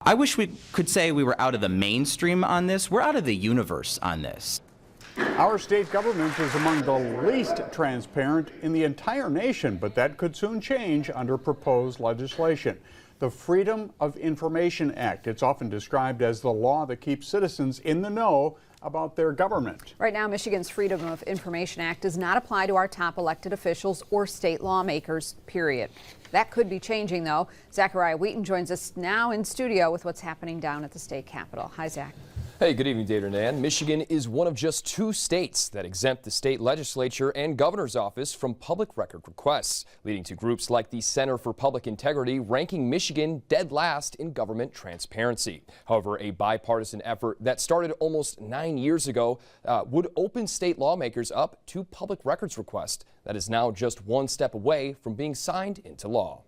I wish we could say we were out of the mainstream on this. We're out of the universe on this. Our state government is among the least transparent in the entire nation, but that could soon change under proposed legislation. The Freedom of Information Act. It's often described as the law that keeps citizens in the know about their government. Right now, Michigan's Freedom of Information Act does not apply to our top elected officials or state lawmakers, period. That could be changing, though. Zachariah Wheaton joins us now in studio with what's happening down at the state capitol. Hi, Zach. Hey, good evening, Dave and Ann. Michigan is one of just 2 states that exempt the state legislature and governor's office from public record requests, leading to groups like the Center for Public Integrity ranking Michigan dead last in government transparency. However, a bipartisan effort that started almost 9 years ago would open state lawmakers up to public records request that is now just one step away from being signed into law.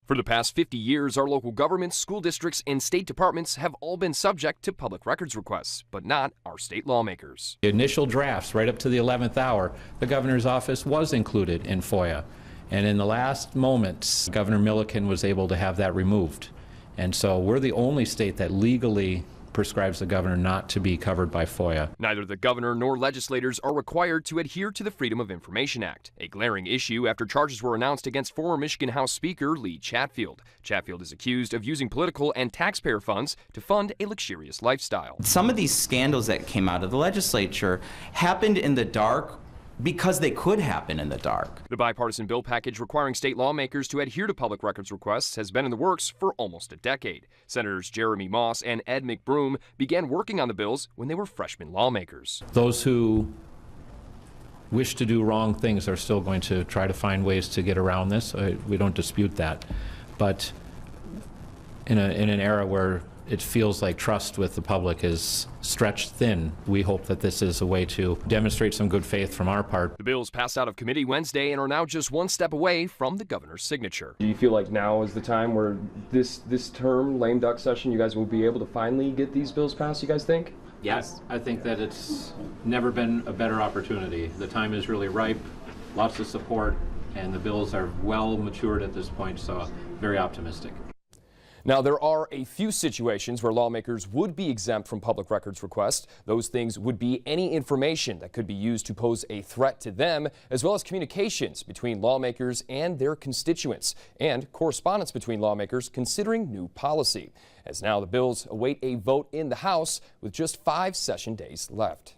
For the past 50 years, our local governments, school districts, and state departments have all been subject to public records requests, but not our state lawmakers. The initial drafts, right up to the 11th hour, the governor's office was included in FOIA. And in the last moments, Governor Milliken was able to have that removed. And so we're the only state that legally prescribes the governor not to be covered by FOIA. Neither the governor nor legislators are required to adhere to the Freedom of Information Act, a glaring issue after charges were announced against former Michigan House Speaker Lee Chatfield. Chatfield is accused of using political and taxpayer funds to fund a luxurious lifestyle. Some of these scandals that came out of the legislature happened in the dark because they could happen in the dark. The bipartisan bill package requiring state lawmakers to adhere to public records requests has been in the works for almost a decade. Senators Jeremy Moss and Ed McBroom began working on the bills when they were freshman lawmakers. Those who wish to do wrong things are still going to try to find ways to get around this. We don't dispute that. But in an era where it feels like trust with the public is stretched thin, we hope that this is a way to demonstrate some good faith from our part. The bills passed out of committee Wednesday and are now just one step away from the governor's signature. Do you feel like now is the time where this term, lame duck session, you guys will be able to finally get these bills passed, you guys think? Yes, I think that it's never been a better opportunity. The time is really ripe, lots of support, and the bills are well matured at this point, so very optimistic. Now, there are a few situations where lawmakers would be exempt from public records requests. Those things would be any information that could be used to pose a threat to them, as well as communications between lawmakers and their constituents, and correspondence between lawmakers considering new policy. As now the bills await a vote in the House with just 5 session days left.